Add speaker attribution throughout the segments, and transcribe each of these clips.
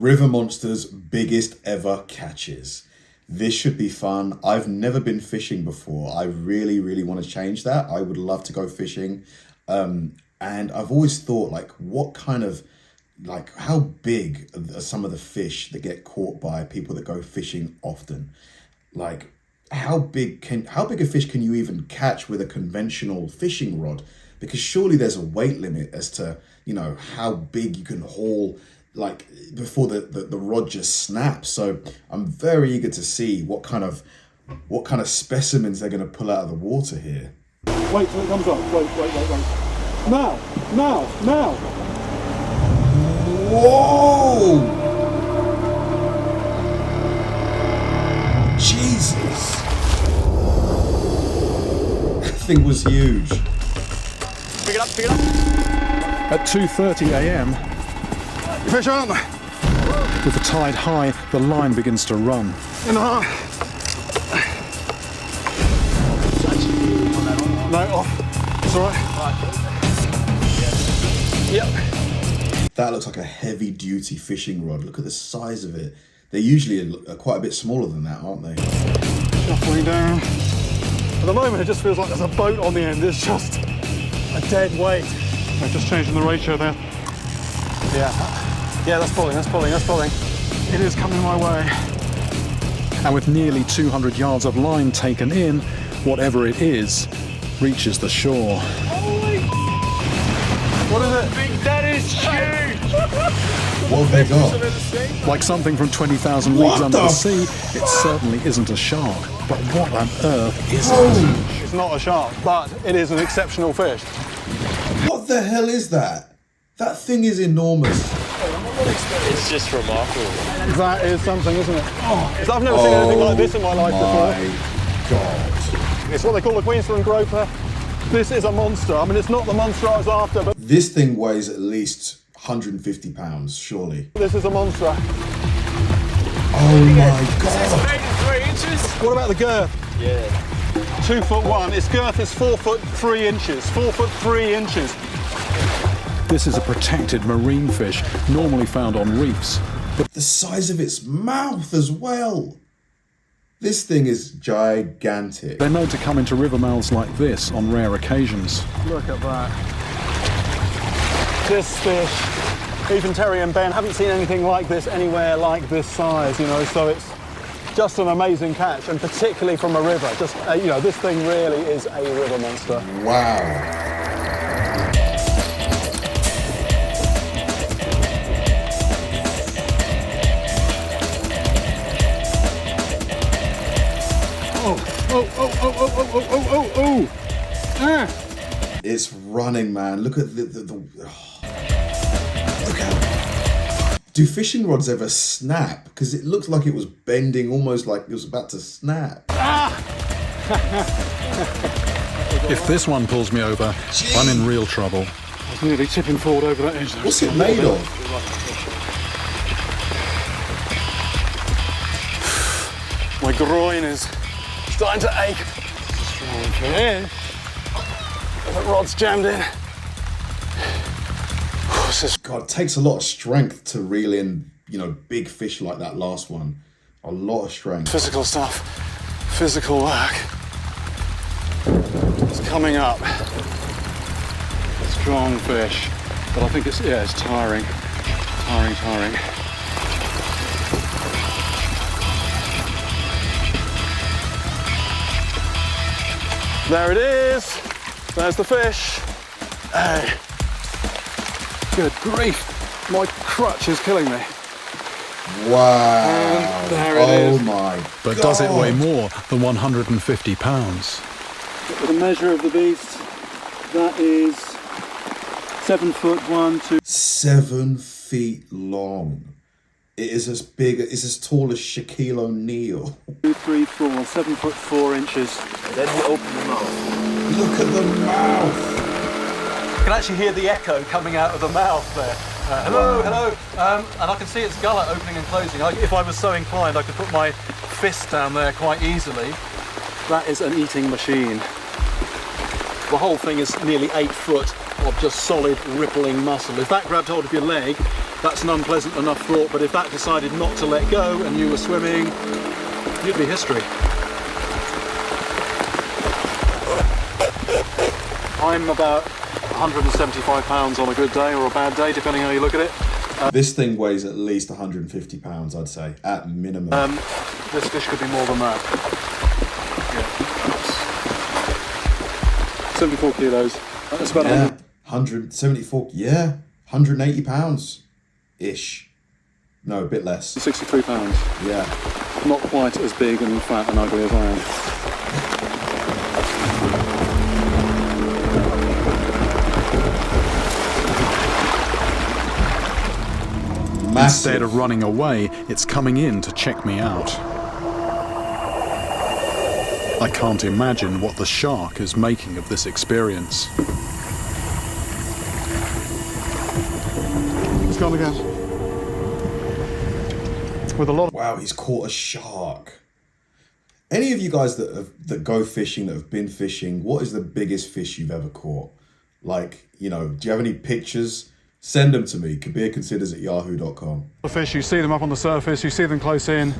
Speaker 1: River Monster's biggest ever catches. This should be fun. I've never been fishing before. I really, really want to change that. I would love to go fishing. And I've always thought, like, what kind of, like, how big are some of the fish that get caught by people that go fishing often? Like, how big a fish can you even catch with a conventional fishing rod? Because surely there's a weight limit as to, you know, how big you can haul, like, before the rod just snaps. So I'm very eager to see what kind of specimens they're going to pull out of the water here.
Speaker 2: Wait till it comes up. Wait. Now.
Speaker 1: Whoa! Jesus! That thing was huge.
Speaker 3: Pick it up.
Speaker 2: At 2:30 a.m.
Speaker 3: Fish on.
Speaker 2: with the tide high, the line begins to run.
Speaker 3: No, off. It's all right. Yep.
Speaker 1: That looks like a heavy-duty fishing rod. Look at the size of it. They're usually quite a bit smaller than that, aren't they?
Speaker 3: Shuffling down. At the moment, it just feels like there's a boat on the end. It's just a dead weight.
Speaker 2: I'm just changing the ratio there.
Speaker 3: Yeah, that's pulling.
Speaker 2: It is coming my way. And with nearly 200 yards of line taken in, whatever it is reaches the shore.
Speaker 3: What is it?
Speaker 4: That is huge!
Speaker 1: What have they got?
Speaker 2: Like something from 20,000 leagues under the sea, it certainly isn't a shark. But what on earth is it?
Speaker 3: It's not a shark, but it is an exceptional fish.
Speaker 1: What the hell is that? That thing is enormous.
Speaker 4: It's just remarkable.
Speaker 3: That is something, isn't it? I've never seen anything like this in my life before.
Speaker 1: My God.
Speaker 3: It's what they call a Queensland groper. This is a monster. I mean, it's not the monster I was after, but
Speaker 1: This thing weighs at least 150 pounds, surely.
Speaker 3: this is a monster.
Speaker 1: Oh my God.
Speaker 4: 3 inches?
Speaker 3: What about the girth?
Speaker 4: Yeah.
Speaker 3: 2'1". Its girth is 4'3 inches. 4'3 inches.
Speaker 2: This is a protected marine fish, normally found on reefs.
Speaker 1: The size of its mouth as well. This thing is gigantic.
Speaker 2: They're known to come into river mouths like this on rare occasions.
Speaker 3: Look at that. This fish, even Terry and Ben haven't seen anything like this anywhere like this size, you know, so it's just an amazing catch, and particularly from a river. Just, you know, this thing really is a river monster.
Speaker 1: Wow.
Speaker 3: Oh.
Speaker 1: It's running, man. Look at the look at it. Do fishing rods ever snap? Because it looked like it was bending, almost like it was about to snap.
Speaker 2: If this one pulls me over, I'm in real trouble.
Speaker 3: I was nearly tipping forward over that edge.
Speaker 1: What's it made of?
Speaker 3: My groin is starting to ache. Strong fish. The rod's jammed in.
Speaker 1: God, it takes a lot of strength to reel in, you know, big fish like that last one. A lot of strength.
Speaker 3: Physical stuff, physical work. It's coming up. Strong fish, but I think it's tiring. Tiring. There it is. There's the fish. Hey. Good grief. My crutch is killing me.
Speaker 1: Wow.
Speaker 3: And there it is.
Speaker 1: Oh my
Speaker 2: But
Speaker 1: God.
Speaker 2: does it weigh more than 150 pounds?
Speaker 5: The measure of the beast, that is 7 foot 1 to
Speaker 1: 7 feet long. It is as big, it's as tall as Shaquille O'Neal.
Speaker 5: 2, 3, 4, 7 foot 4 inches.
Speaker 4: Then you open the mouth.
Speaker 1: Look at the mouth.
Speaker 6: You can actually hear the echo coming out of the mouth there. Hello. And I can see its gullet opening and closing. If I was so inclined, I could put my fist down there quite easily.
Speaker 5: That is an eating machine.
Speaker 6: The whole thing is nearly 8 foot of just solid rippling muscle. If that grabbed hold of your leg, That's an unpleasant enough thought, but if that decided not to let go and you were swimming, you'd be history. I'm about 175 pounds on a good day or a bad day, depending how you look at it.
Speaker 1: This thing weighs at least 150 pounds, I'd say, at minimum.
Speaker 6: This fish could be more than that. Yeah. 74 kilos. That's about
Speaker 1: 174, 180 pounds ish. No, a bit less.
Speaker 6: 63 pounds.
Speaker 1: Yeah.
Speaker 6: Not quite as big and fat and ugly as I am.
Speaker 1: Massive.
Speaker 2: Instead of running away, it's coming in to check me out. I can't imagine what the shark is making of this experience.
Speaker 3: It's gone again. With a lot of...
Speaker 1: Wow, he's caught a shark. Any of you guys that go fishing, that have been fishing, what is the biggest fish you've ever caught? Like, you know, do you have any pictures? Send them to me, kabirconsiders@yahoo.com.
Speaker 3: The fish, you see them up on the surface, you see them close in,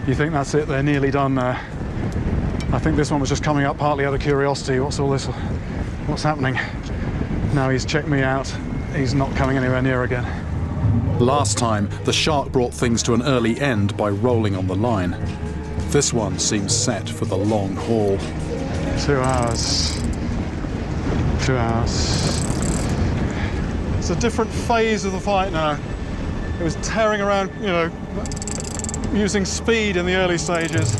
Speaker 3: you think that's it, they're nearly done there. I think this one was just coming up partly out of curiosity. What's all this? What's happening? Now he's checked me out. He's not coming anywhere near again.
Speaker 2: Last time, the shark brought things to an early end by rolling on the line. This one seems set for the long haul.
Speaker 3: 2 hours. 2 hours. It's a different phase of the fight now. It was tearing around, you know, using speed in the early stages.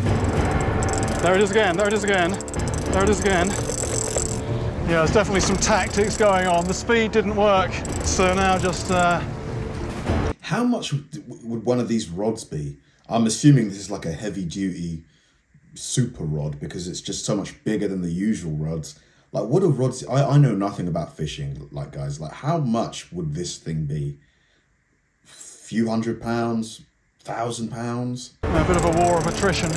Speaker 3: There it is again, there it is again, there it is again. Yeah, there's definitely some tactics going on. The speed didn't work, so now just...
Speaker 1: How much would one of these rods be? I'm assuming this is like a heavy-duty super rod because it's just so much bigger than the usual rods. Like, what are rods? I know nothing about fishing, like, guys. Like, how much would this thing be? Few £100, £1,000?
Speaker 3: A bit of a war of attrition.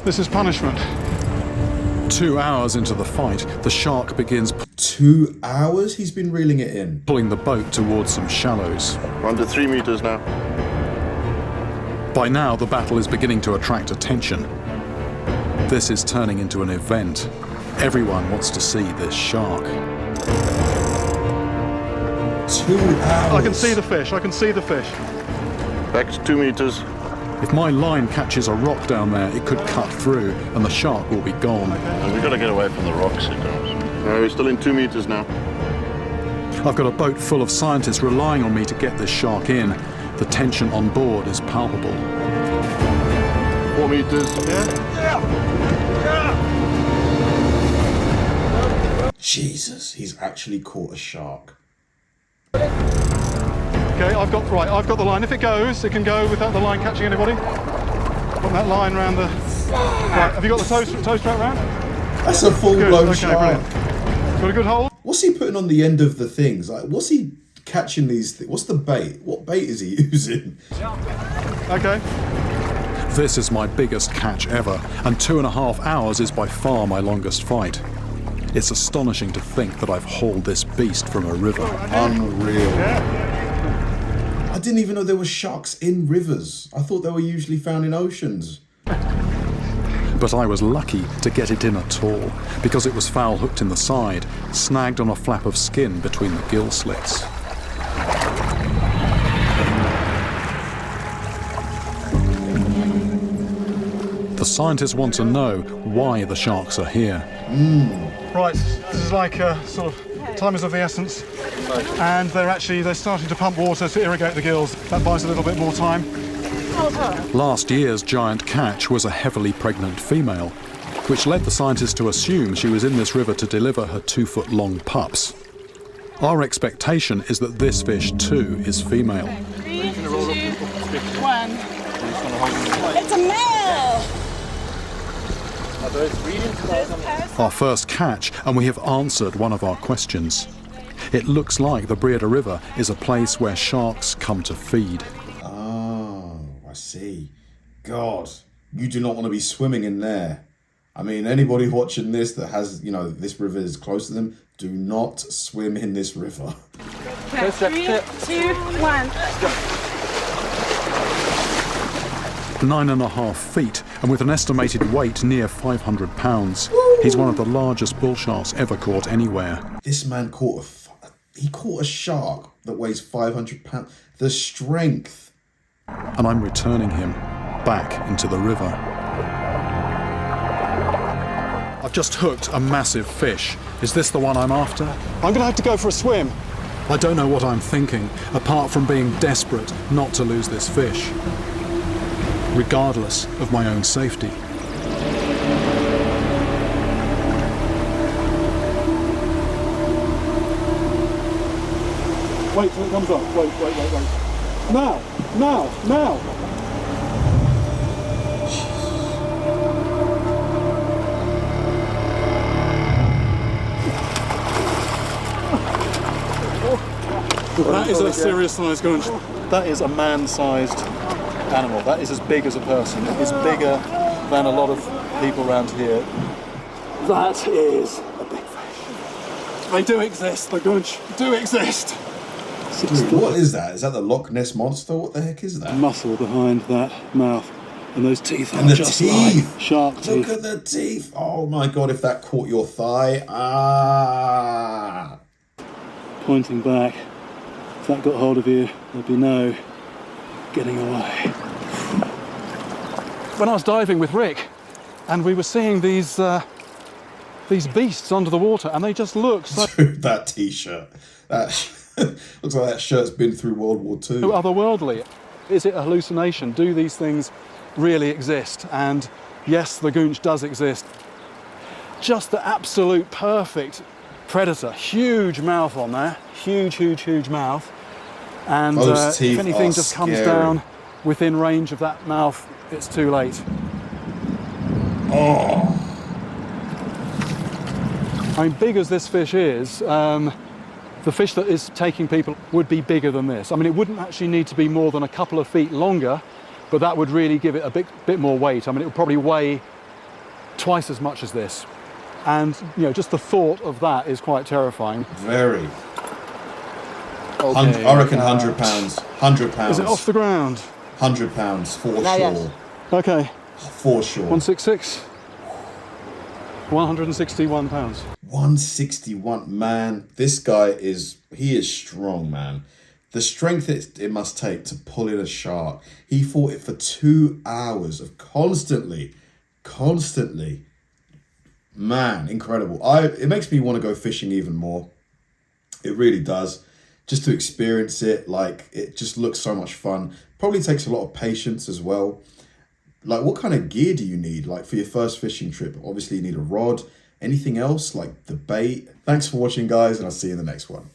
Speaker 3: This is punishment.
Speaker 2: 2 hours into the fight, the shark begins
Speaker 1: 2 hours he's been reeling it in.
Speaker 2: pulling the boat towards some shallows.
Speaker 7: We're under 3 meters now.
Speaker 2: By now, the battle is beginning to attract attention. This is turning into an event. Everyone wants to see this shark.
Speaker 1: 2 hours.
Speaker 3: I can see the fish, I can see the fish.
Speaker 7: Back to 2 meters.
Speaker 2: If my line catches a rock down there, it could cut through and the shark will be gone.
Speaker 7: We've got to get away from the rocks. We're still in 2 meters now.
Speaker 2: I've got a boat full of scientists relying on me to get this shark in. The tension on board is palpable.
Speaker 7: 4 meters.
Speaker 1: Jesus, he's actually caught a shark.
Speaker 3: Okay, I've got the line. If it goes, it can go without the line catching anybody. Put that line around the... Right, have you got the tow strap round?
Speaker 1: That's a full-blown
Speaker 3: Okay,
Speaker 1: shark.
Speaker 3: brilliant. Got a good hold?
Speaker 1: What's he putting on the end of the things? Like, what's he catching these things? What's the bait? What bait is he using?
Speaker 3: Okay.
Speaker 2: This is my biggest catch ever, and 2.5 hours is by far my longest fight. It's astonishing to think that I've hauled this beast from a river.
Speaker 1: Unreal.
Speaker 3: Yeah.
Speaker 1: I didn't even know there were sharks in rivers. I thought they were usually found in oceans.
Speaker 2: But I was lucky to get it in at all, because it was foul hooked in the side, snagged on a flap of skin between the gill slits. The scientists want to know why the sharks are here.
Speaker 3: Right, this is like sort of time is of the essence. And they're starting to pump water to irrigate the gills. That buys a little bit more time.
Speaker 2: Last year's giant catch was a heavily pregnant female, which led the scientists to assume she was in this river to deliver her 2-foot-long pups. Our expectation is that this fish too is female.
Speaker 8: 3, 2, 1. It's a male!
Speaker 2: Our first catch, and we have answered one of our questions. It looks like the Brit River is a place where sharks come to feed.
Speaker 1: Oh, I see. God, you do not want to be swimming in there. I mean, anybody watching this that has, you know, this river is close to them, Do not swim in this river.
Speaker 8: Okay, 3, 2, 1.
Speaker 2: 9.5 feet, and with an estimated weight near 500 pounds. He's one of the largest bull sharks ever caught anywhere.
Speaker 1: This man caught a shark that weighs 500 pounds. The strength.
Speaker 2: And I'm returning him back into the river. I've just hooked a massive fish. Is this the one I'm after?
Speaker 3: I'm going to have to go for a swim.
Speaker 2: I don't know what I'm thinking, apart from being desperate not to lose this fish, regardless of my own safety.
Speaker 5: Wait till it comes up. Wait. Now! That is a serious sized gunch.
Speaker 6: That is a man-sized animal. That is as big as a person. It is bigger than a lot of people around here.
Speaker 5: That is a big fish. They do exist, the gunch do exist.
Speaker 1: Dude, what is that? Is that the Loch Ness Monster? What the heck is that?
Speaker 5: Muscle behind that mouth. And those teeth
Speaker 1: And
Speaker 5: are
Speaker 1: the
Speaker 5: just
Speaker 1: teeth.
Speaker 5: like shark teeth.
Speaker 1: Look at the teeth. Oh my God, if that caught your thigh. Ah.
Speaker 5: Pointing back. If that got hold of you, there'd be no getting away.
Speaker 6: When I was diving with Rick, and we were seeing these beasts under the water, and they just look so
Speaker 1: Dude, that t-shirt. That looks like that shirt's been through World War II.
Speaker 6: otherworldly. Is it a hallucination? Do these things really exist? And yes, the goonch does exist. Just the absolute perfect predator. Huge mouth on there. Huge mouth. And
Speaker 1: Those teeth
Speaker 6: if anything
Speaker 1: are
Speaker 6: just comes
Speaker 1: scary.
Speaker 6: down within range of that mouth, it's too late.
Speaker 1: Oh.
Speaker 6: I mean, big as this fish is, the fish that is taking people would be bigger than this. I mean, it wouldn't actually need to be more than a couple of feet longer, but that would really give it a bit more weight. I mean, it would probably weigh twice as much as this. And, you know, just the thought of that is quite terrifying.
Speaker 1: Very.
Speaker 6: Okay,
Speaker 1: I reckon 100 pounds. 100 pounds.
Speaker 6: Is it off the ground?
Speaker 1: 100 pounds for
Speaker 8: No,
Speaker 1: sure.
Speaker 8: yes.
Speaker 6: Okay,
Speaker 1: For sure.
Speaker 6: 166. 161 pounds.
Speaker 1: 161. Man, this guy is strong, man. The strength it must take to pull in a shark. He fought it for 2 hours of constantly. Man, incredible. It makes me want to go fishing even more. It really does. Just to experience it, like, it just looks so much fun. Probably takes a lot of patience as well. Like, what kind of gear do you need, like, for your first fishing trip? Obviously, you need a rod. Anything else, like the bait? Thanks for watching, guys, and I'll see you in the next one.